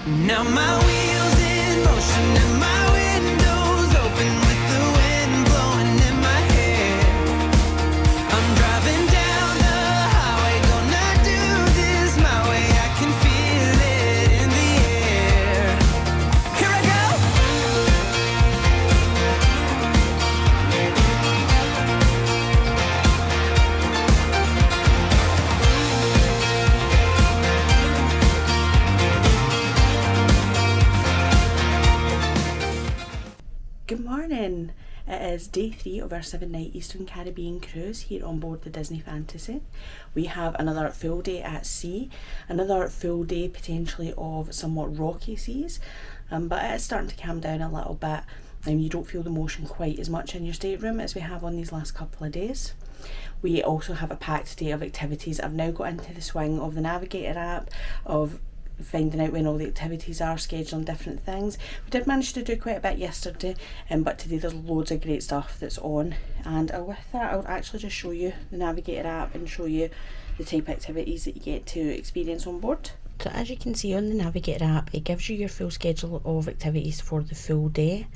Now my wheels in motion and my windows open with the wind blowing in my hair. I'm driving down the highway, gonna do this my way. I can feel it in the air. Here I go. Good morning. It is day 3 of our 7-night Eastern Caribbean cruise here on board the Disney Fantasy. We have another full day at sea, another full day potentially of somewhat rocky seas, but it is starting to calm down a little bit and you don't feel the motion quite as much in your stateroom as we have on these last couple of days. We also have a packed day of activities. I've now got into the swing of the Navigator app, of finding out when all the activities are, scheduling different things. We did manage to do quite a bit yesterday, but today there's loads of great stuff that's on, and with that I'll actually just show you the Navigator app and show you the type of activities that you get to experience on board. So as you can see on the Navigator app, it gives you your full schedule of activities for the full day,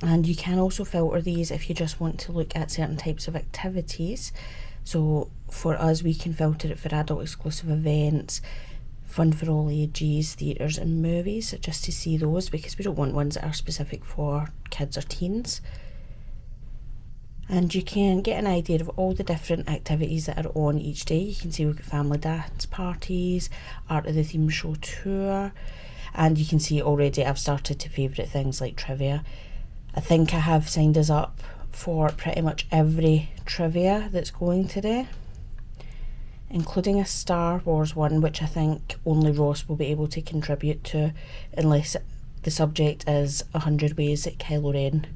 and you can also filter these if you just want to look at certain types of activities. So for us, we can filter it for adult exclusive events, fun for all ages, theatres and movies, just to see those, because we don't want ones that are specific for kids or teens. And you can get an idea of all the different activities that are on each day. You can see we've got family dance parties, art of the theme show tour, and you can see already I've started to favourite things like trivia. I think I have signed us up for pretty much every trivia that's going today, including a Star Wars one, which I think only Ross will be able to contribute to, unless the subject is 100 ways that Kylo Ren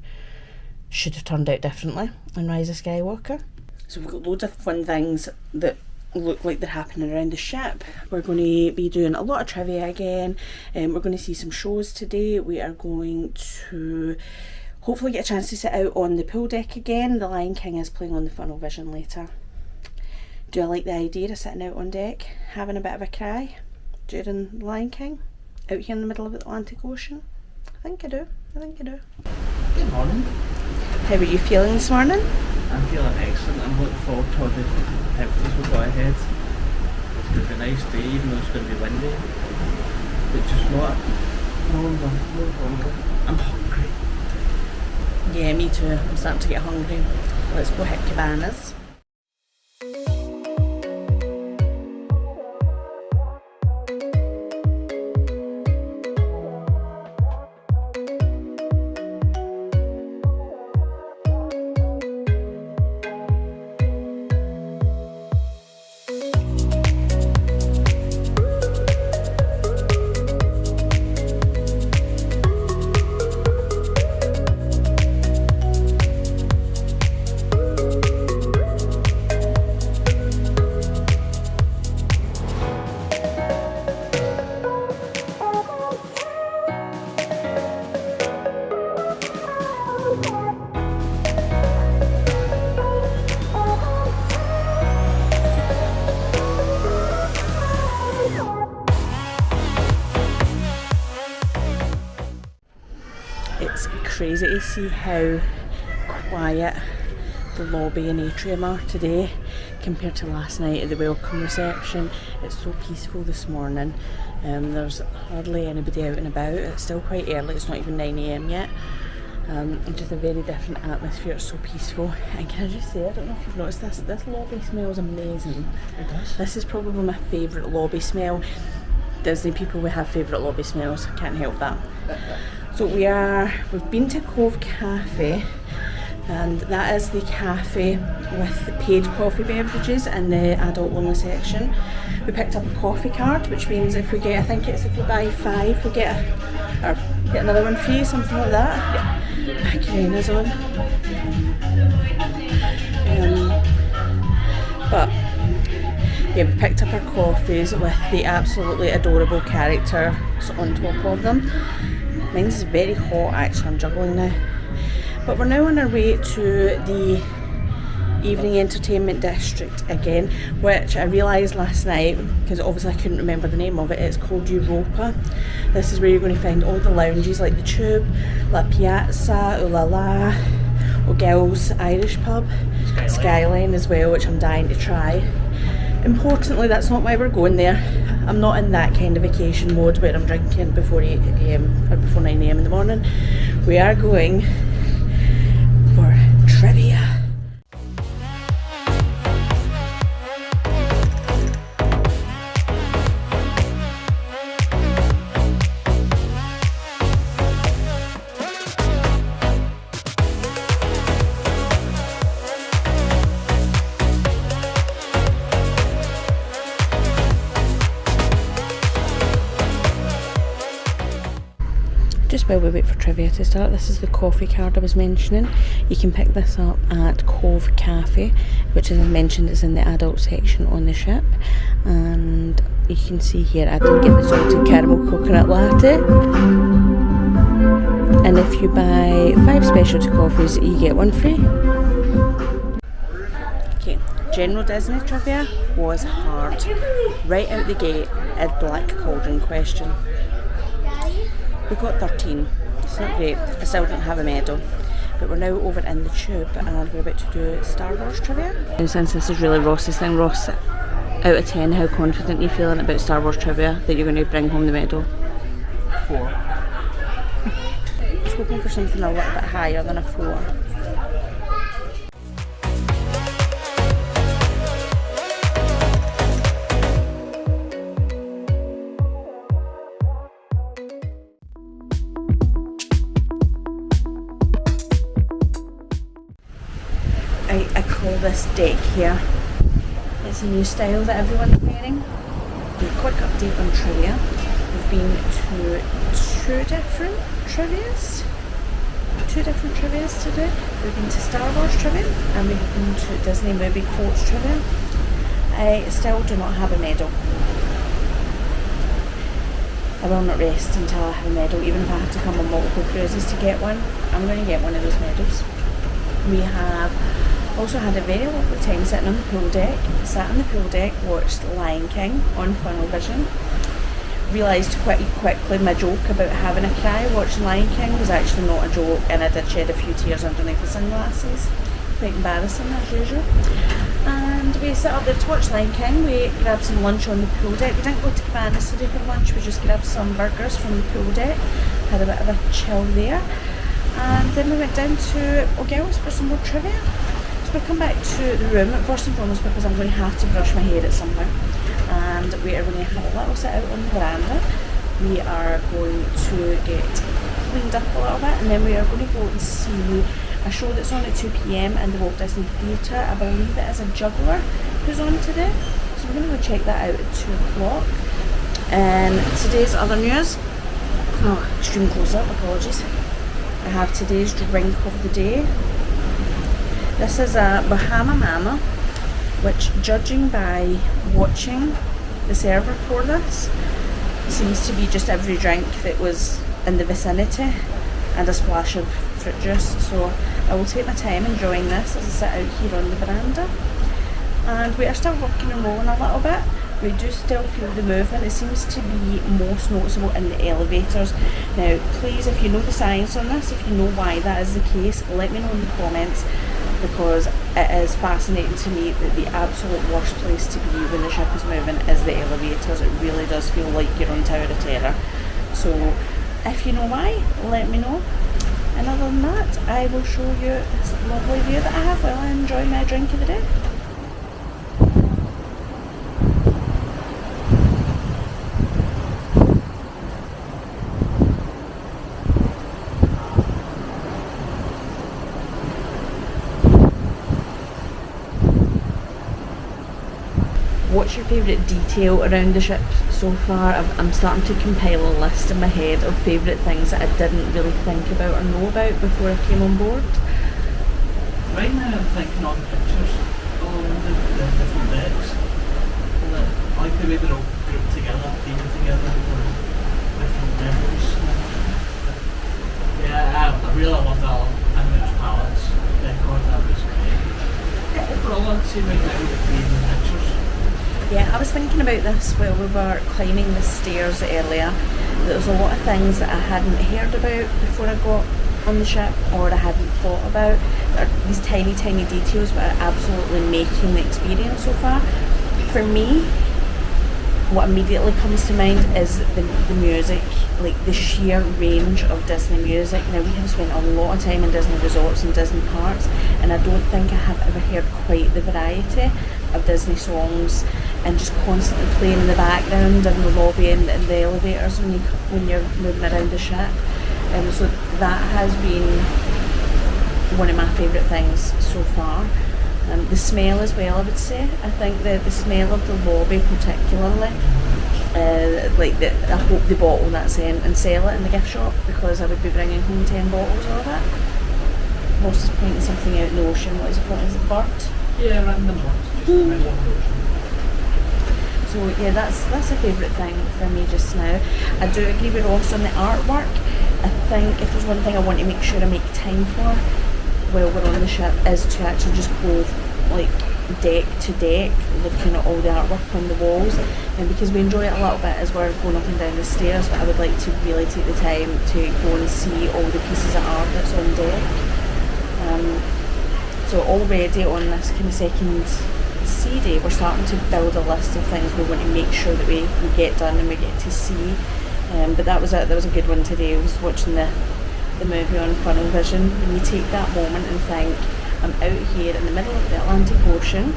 should have turned out differently in Rise of Skywalker. So we've got loads of fun things that look like they're happening around the ship. We're going to be doing a lot of trivia again, and we're going to see some shows today. We are going to hopefully get a chance to sit out on the pool deck again. The Lion King is playing on the Funnel Vision later. Do I like the idea of sitting out on deck, having a bit of a cry during The Lion King, out here in the middle of the Atlantic Ocean? I think I do. Good morning. How are you feeling this morning? I'm feeling excellent. I'm looking forward to all the activities we've got ahead. It's going to be a nice day, even though it's going to be windy. But just what? No longer. I'm hungry. Yeah, me too. I'm starting to get hungry. Let's go hit Cabanas. It's crazy to see how quiet the lobby and atrium are today compared to last night at the welcome reception. It's so peaceful this morning. There's hardly anybody out and about. It's still quite early, it's not even 9 AM yet. Just a very different atmosphere. It's so peaceful. And can I just say, I don't know if you've noticed this lobby smells amazing. It does. This is probably my favourite lobby smell. Disney people, we have favourite lobby smells, can't help that. So we've been to Cove Cafe, and that is the cafe with paid coffee beverages in the adult only section. We picked up a coffee card, which means if we buy 5 we get another one free, something like that. Yeah. Macarena's on. But yeah, we picked up our coffees with the absolutely adorable characters on top of them. Mine's very hot actually, I'm juggling now. But we're now on our way to the Evening Entertainment District again, which I realised last night, because obviously I couldn't remember the name of it. It's called Europa. This is where you're going to find all the lounges like the Tube, La Piazza, Ooh La La, O'Gill's Irish Pub, Skyline as well, which I'm dying to try. Importantly, that's not why we're going there. I'm not in that kind of vacation mode where I'm drinking before 8 AM or before 9 AM in the morning. We are going for trivia. Just while we wait for trivia to start, this is the coffee card I was mentioning. You can pick this up at Cove Cafe, which, as I mentioned, is in the adult section on the ship. And you can see here I did get the salted caramel coconut latte. And if you buy 5 specialty coffees, you get 1 free. Okay, general Disney trivia was hard. Right out the gate, a black cauldron question. We got 13, it's not great, I still don't have a medal, but we're now over in the Tube and we're about to do Star Wars trivia. And since this is really Ross's thing, Ross, out of 10, how confident are you feeling about Star Wars trivia that you're going to bring home the medal? 4. I was hoping for something a little bit higher than a 4. I call this deck here. It's a new style that everyone's wearing. A quick update on trivia. We've been to 2 different trivias today. We've been to Star Wars trivia and we've been to Disney movie quotes trivia. I still do not have a medal. I will not rest until I have a medal, even if I have to come on multiple cruises to get one. I'm going to get one of those medals. We have also had a very lovely time sitting on the pool deck. Sat on the pool deck, watched Lion King on Funnel Vision. Realised quite quickly my joke about having a cry watching Lion King was actually not a joke, and I did shed a few tears underneath the sunglasses. Quite embarrassing as usual. And we sat up there to watch Lion King. We grabbed some lunch on the pool deck. We didn't go to Cabana City for lunch, we just grabbed some burgers from the pool deck. Had a bit of a chill there. And then we went down to O'Gill's for some more trivia. So we'll come back to the room, first and foremost because I'm going to have to brush my hair at some point. And we are going to have a little sit out on the veranda. We are going to get cleaned up a little bit, and then we are going to go and see a show that's on at 2 PM in the Walt Disney Theatre. I believe it is a juggler who's on today. So we're going to go check that out at 2 o'clock. And today's other news, extreme close up, apologies. I have today's drink of the day. This is a Bahama Mama, which, judging by watching the server pour this, seems to be just every drink that was in the vicinity and a splash of fruit juice. So I will take my time enjoying this as I sit out here on the veranda. And we are still rocking and rolling a little bit. We do still feel the movement. It seems to be most noticeable in the elevators. Now, please, if you know the science on this, if you know why that is the case, let me know in the comments, because it is fascinating to me that the absolute worst place to be when the ship is moving is the elevators. It really does feel like you're on Tower of Terror. So, if you know why, let me know. And other than that, I will show you this lovely view that I have while I enjoy my drink of the day. What's your favourite detail around the ship so far? I'm starting to compile a list in my head of favourite things that I didn't really think about or know about before I came on board. Right now I'm thinking on pictures all around the different decks. I like the way they're all grouped together, themed together for different memories. Yeah, I really love that image palettes decor, that was great. was thinking about this while we were climbing the stairs earlier. There's a lot of things that I hadn't heard about before I got on the ship, or I hadn't thought about. There are these tiny details that are absolutely making the experience so far. For me, what immediately comes to mind is the music, like the sheer range of Disney music. Now, we have spent a lot of time in Disney resorts and Disney parks, and I don't think I have ever heard quite the variety of Disney songs and just constantly playing in the background in the lobby and in the elevators when you're moving around the ship. So that has been one of my favourite things so far. The smell as well, I would say. I think that the smell of the lobby particularly, I hope they bottle that scent and sell it in the gift shop, because I would be bringing home 10 bottles of it. Ross is pointing something out in the ocean. What is it called? Is it Bert? Yeah, random ones. Just the middle of the ocean. So yeah, that's a favourite thing for me just now. I do agree with Ross on the artwork. I think if there's one thing I want to make sure I make time for while we're on the ship is to actually just go like deck to deck, looking at all the artwork on the walls, and because we enjoy it a little bit as we're going up and down the stairs, but I would like to really take the time to go and see all the pieces of art that's on deck. So already on this kind of second sea day, we're starting to build a list of things we want to make sure that we get done and we get to see. But that was a good one today. I was watching the movie on Funnel Vision, and you take that moment and think, I'm out here in the middle of the Atlantic Ocean,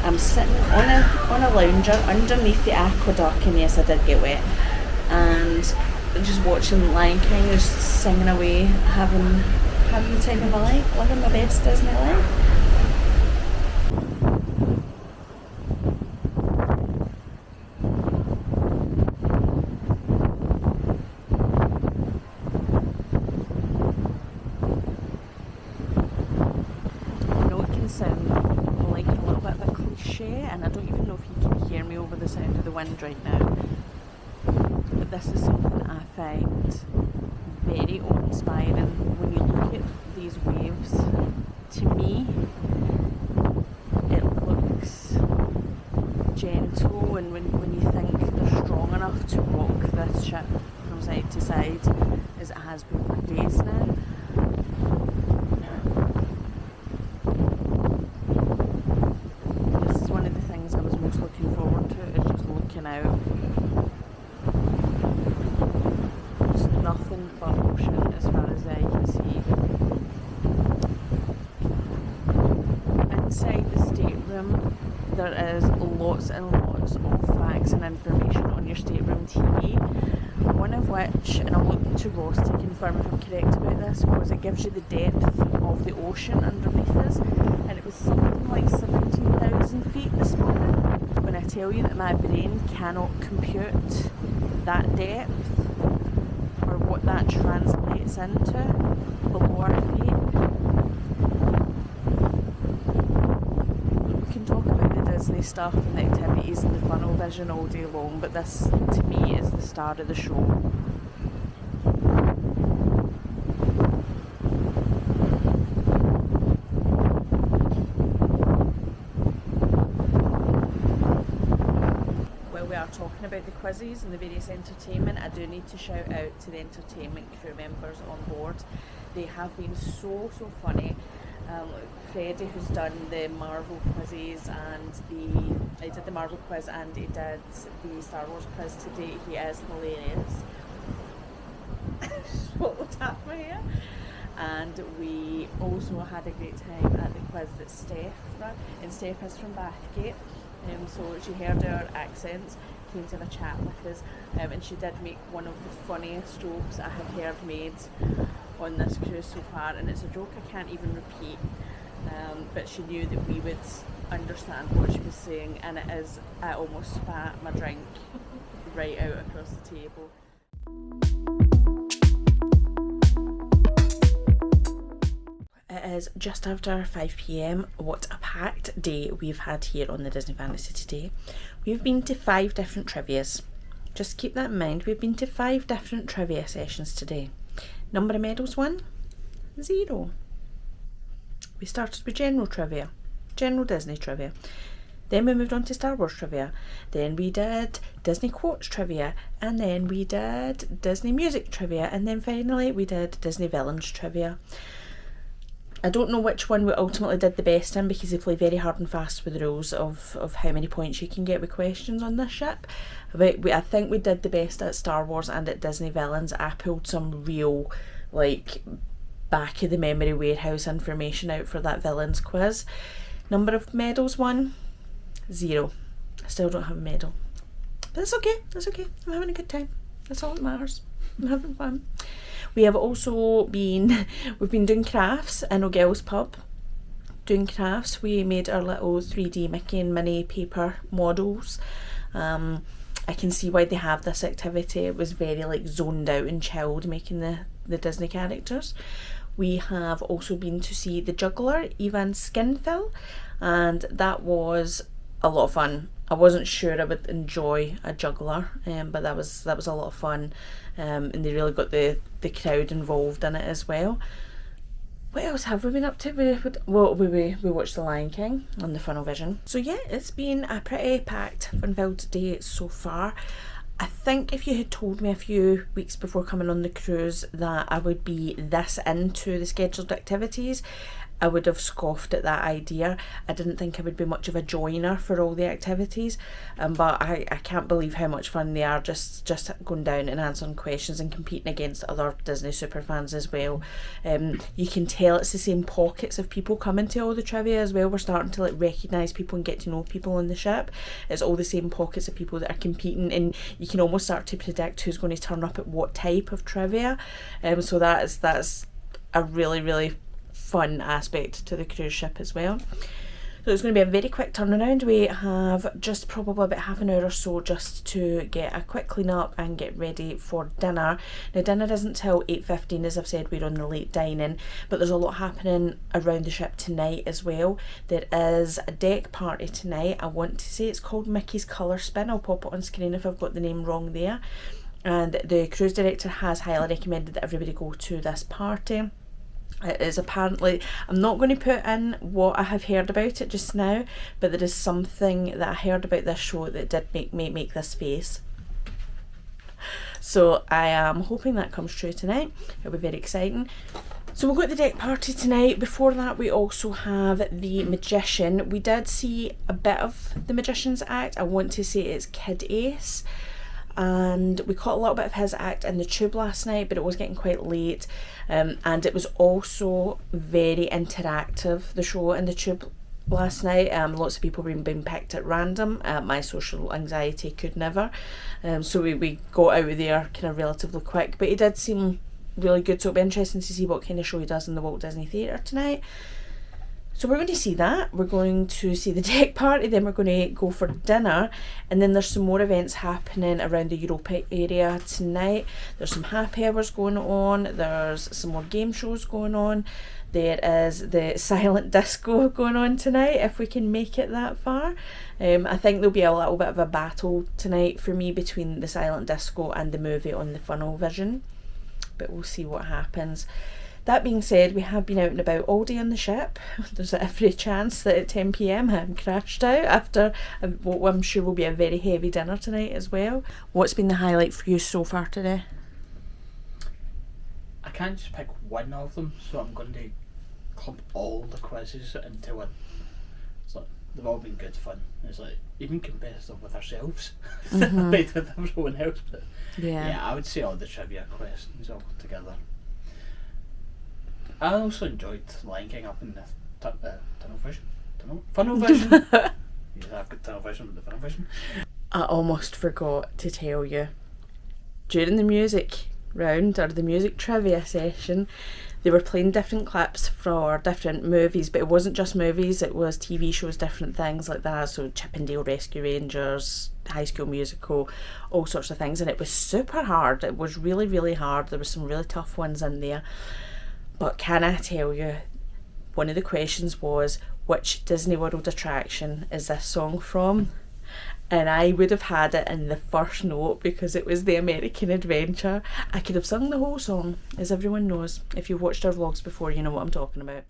I'm sitting on a lounger underneath the aqueduct, and yes, I did get wet, and just watching Lion King, just singing away, having the time of my life, living my best Disney life. And I don't even know if you can hear me over the sound of the wind right now, but this is something I find very awe-inspiring. When you look at these waves, to me it looks gentle, and when you think they're strong enough to rock this ship from side to side as it has been for days now. Looking forward to is just looking out. Just nothing but ocean as far as the eye can see. Inside the stateroom there is lots and lots of facts and information on your stateroom TV. One of which, and I'm looking to Ross to confirm if I'm correct about this, was it gives you the depth of the ocean underneath us, and it was something like 17,000 feet this morning. When I tell you that my brain cannot compute that depth or what that translates into below our feet. We can talk about the Disney stuff and the activities and the funnel vision all day long, but this to me is the start of the show. Talking about the quizzes and the various entertainment, I do need to shout out to the entertainment crew members on board. They have been so funny. Freddie, who's done the Marvel quizzes, and he did the Marvel quiz and he did the Star Wars quiz today. He is hilarious. What would happen here? And we also had a great time at the quiz that Steph ran, and Steph is from Bathgate. So she heard our accents, came to have a chat with us, and she did make one of the funniest jokes I have heard made on this cruise so far, and it's a joke I can't even repeat, but she knew that we would understand what she was saying, and it is, I almost spat my drink right out across the table. It is just after 5 p.m. What a packed day we've had here on the Disney Fantasy today. We've been to 5 different trivias. Just keep that in mind, we've been to 5 different trivia sessions today. Number of medals won? 0. We started with general trivia, general Disney trivia. Then we moved on to Star Wars trivia. Then we did Disney quotes trivia. And then we did Disney music trivia. And then finally we did Disney villains trivia. I don't know which one we ultimately did the best in because they play very hard and fast with the rules of how many points you can get with questions on this ship. But I think we did the best at Star Wars and at Disney villains. I pulled some real, like, back of the memory warehouse information out for that villains quiz. Number of medals won? 0. I still don't have a medal. But that's okay, that's okay. I'm having a good time. That's all that matters. I'm having fun. We have also been doing crafts in O'Gill's pub. Doing crafts. We made our little 3D Mickey and Minnie paper models. I can see why they have this activity. It was very like zoned out and chilled making the Disney characters. We have also been to see the juggler, Ivan Skinfill, and that was a lot of fun. I wasn't sure I would enjoy a juggler, but that was a lot of fun, and they really got the crowd involved in it as well. What else have we been up to? We watched The Lion King on the Funnel Vision. So yeah, it's been a pretty packed, fun-filled day so far. I think if you had told me a few weeks before coming on the cruise that I would be this into the scheduled activities, I would have scoffed at that idea. I didn't think I would be much of a joiner for all the activities, but I can't believe how much fun they are, just going down and answering questions and competing against other Disney superfans as well. You can tell it's the same pockets of people coming to all the trivia as well. We're starting to like recognise people and get to know people on the ship. It's all the same pockets of people that are competing, and you can almost start to predict who's going to turn up at what type of trivia. So that's a really fun aspect to the cruise ship as well. So it's going to be a very quick turnaround. We have just probably about half an hour or so just to get a quick clean up and get ready for dinner. Now dinner isn't till 8:15, as I've said, we're on the late dining, but there's a lot happening around the ship tonight as well. There is a deck party tonight. I want to say it's called Mickey's Colour Spin. I'll pop it on screen if I've got the name wrong there. And the cruise director has highly recommended that everybody go to this party. It is apparently, I'm not going to put in what I have heard about it just now, but there is something that I heard about this show that did make this face. So I am hoping that comes true tonight. It'll be very exciting. So we've got the deck party tonight. Before that we also have the magician. We did see a bit of the magician's act. I want to say it's Kid Ace. And we caught a little bit of his act in the tube last night, but it was getting quite late, and it was also very interactive, the show in the tube last night. Lots of people were being picked at random. My social anxiety could never, so we got out of there kind of relatively quick, but he did seem really good, so it'll be interesting to see what kind of show he does in the Walt Disney Theatre tonight. So we're going to see that. We're going to see the deck party, then we're going to go for dinner, and then there's some more events happening around the Europa area tonight. There's some happy hours going on, there's some more game shows going on, there is the silent disco going on tonight, if we can make it that far. I think there'll be a little bit of a battle tonight for me between the silent disco and the movie on the Funnel Vision, but we'll see what happens. That being said, we have been out and about all day on the ship. There's every chance that at 10 p.m. I'm crashed out after what I'm sure will be a very heavy dinner tonight as well. What's been the highlight for you so far today? I can't just pick one of them, so I'm going to clump all the quizzes into one. It's like, they've all been good fun. It's like even competitive with ourselves, with everyone else. But yeah, I would say all the trivia questions all together. I also enjoyed Lion King up in the Funnel Vision. Yeah, I've got tunnel vision with the Funnel Vision. I almost forgot to tell you. During the music round, or the music trivia session, they were playing different clips for different movies, but it wasn't just movies, it was TV shows, different things like that. So Chip and Dale Rescue Rangers, High School Musical, all sorts of things, and it was super hard. It was really hard. There were some really tough ones in there. But can I tell you, one of the questions was, which Disney World attraction is this song from? And I would have had it in the first note because it was the American Adventure. I could have sung the whole song, as everyone knows. If you've watched our vlogs before, you know what I'm talking about.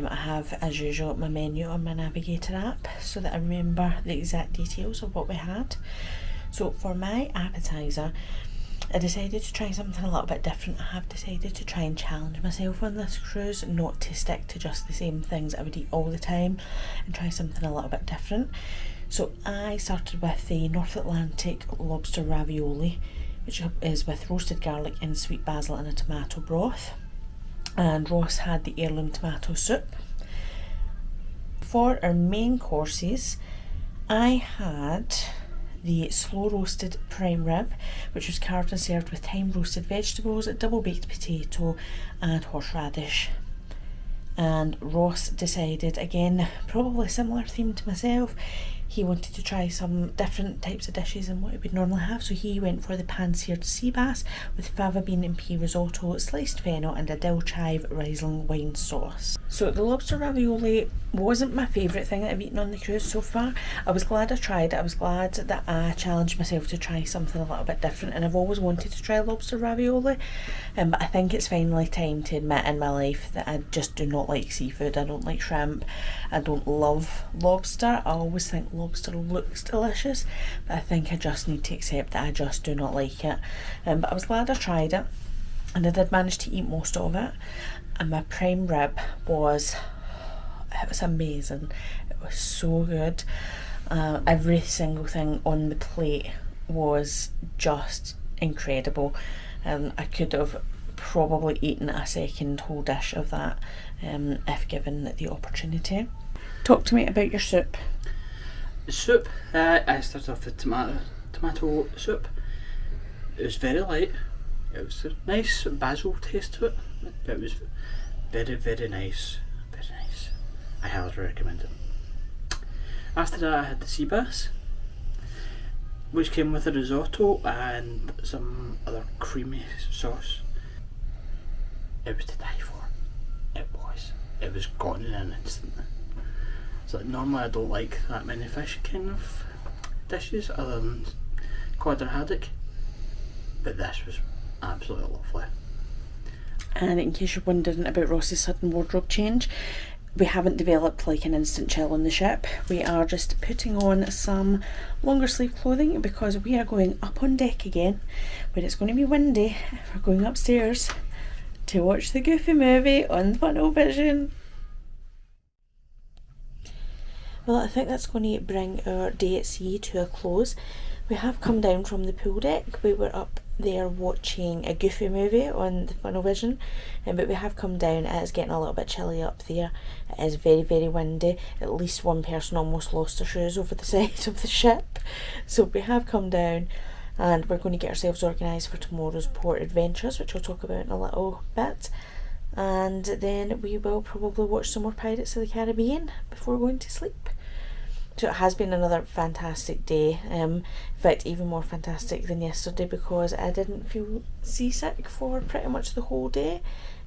I have, as usual, my menu on my Navigator app so that I remember the exact details of what we had. So for my appetiser, I decided to try something a little bit different. I have decided to try and challenge myself on this cruise, not to stick to just the same things I would eat all the time, and try something a little bit different. So I started with the North Atlantic lobster ravioli, which is with roasted garlic and sweet basil and a tomato broth. And Ross had the heirloom tomato soup. For our main courses, I had the slow roasted prime rib, which was carved and served with thyme roasted vegetables, a double baked potato and horseradish. And Ross decided, again, probably a similar theme to myself, he wanted to try some different types of dishes than what he would normally have, so he went for the pan-seared sea bass with fava bean and pea risotto, sliced fennel and a dill chive Riesling wine sauce. So the lobster ravioli wasn't my favourite thing that I've eaten on the cruise so far. I was glad I tried it. I was glad that I challenged myself to try something a little bit different, and I've always wanted to try lobster ravioli, but I think it's finally time to admit in my life that I just do not like seafood. I don't like shrimp. I don't love lobster. I always think lobster looks delicious, but I think I just need to accept that I just do not like it. But I was glad I tried it, and I did manage to eat most of it. And my prime rib was amazing. It was so good. Every single thing on the plate was just incredible. I could have probably eaten a second whole dish of that if given the opportunity. Talk to me about your soup. The soup, I started off with tomato soup. It was very light. It was a nice basil taste to it. It was very, very nice. Very nice. I highly recommend it. After that, I had the sea bass, which came with a risotto and some other creamy sauce. It was to die for. It was. It was gone in an instant. So normally I don't like that many fish kind of dishes other than cod or haddock, but this was absolutely lovely. And in case you're wondering about Ross's sudden wardrobe change, we haven't developed like an instant chill on the ship. We are just putting on some longer sleeve clothing because we are going up on deck again when it's going to be windy. We're going upstairs to watch the Goofy movie on Funnel Vision. Well, I think that's going to bring our day at sea to a close. We have come down from the pool deck. We were up there watching a Goofy movie on the Funnel Vision, but we have come down. It is getting a little bit chilly up there. It is very, very windy. At least one person almost lost their shoes over the side of the ship. So we have come down and we're going to get ourselves organised for tomorrow's port adventures, which we'll talk about in a little bit. And then we will probably watch some more Pirates of the Caribbean before going to sleep. So it has been another fantastic day, in fact even more fantastic than yesterday because I didn't feel seasick for pretty much the whole day.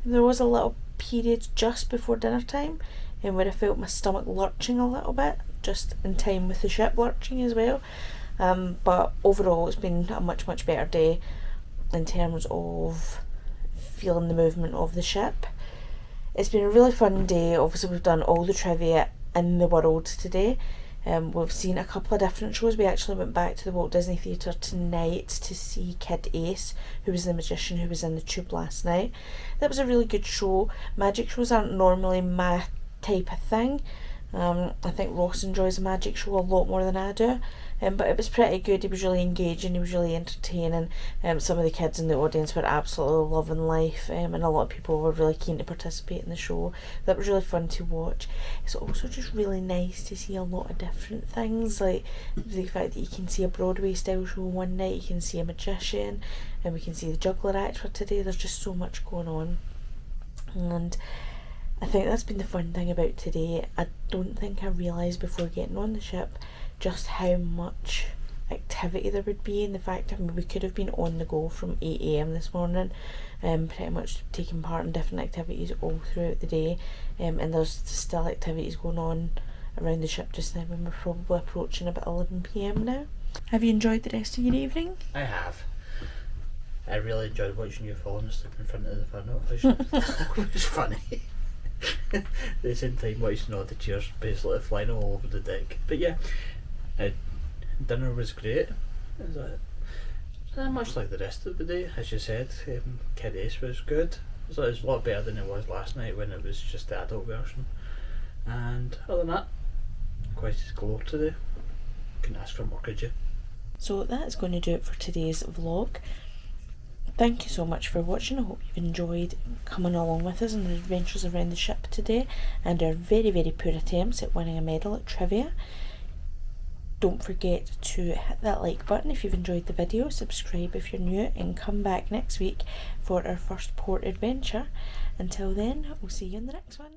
And there was a little period just before dinner time where I felt my stomach lurching a little bit, just in time with the ship lurching as well. But overall it's been a much, much better day in terms of feeling the movement of the ship. It's been a really fun day. Obviously we've done all the trivia in the world today. We've seen a couple of different shows. We actually went back to the Walt Disney Theatre tonight to see Kid Ace, who was the magician who was in the Tube last night. That was a really good show. Magic shows aren't normally my type of thing. I think Ross enjoys a magic show a lot more than I do, but it was pretty good. He was really engaging, he was really entertaining. Some of the kids in the audience were absolutely loving life, and a lot of people were really keen to participate in the show. That was really fun to watch. It's also just really nice to see a lot of different things, like the fact that you can see a Broadway style show one night, you can see a magician, and we can see the juggler act for today. There's just so much going on, and I think that's been the fun thing about today. I don't think I realised before getting on the ship just how much activity there would be, and the fact that we could have been on the go from 8 AM this morning, pretty much taking part in different activities all throughout the day, and there's still activities going on around the ship just now when we're probably approaching about 11 PM now. Have you enjoyed the rest of your evening? I have. I really enjoyed watching you falling asleep in front of the funnel. It was funny. At the same time, watching all the cheers basically flying all over the deck. But yeah, dinner was great. Is that much like the rest of the day, as you said? Kid Ace was good. So it was a lot better than it was last night when it was just the adult version. And other than that, quite glow today. Couldn't ask for more, could you? So that's going to do it for today's vlog. Thank you so much for watching. I hope you've enjoyed coming along with us on the adventures around the ship today and our very, very poor attempts at winning a medal at trivia. Don't forget to hit that like button if you've enjoyed the video, subscribe if you're new, and come back next week for our first port adventure. Until then, we'll see you in the next one.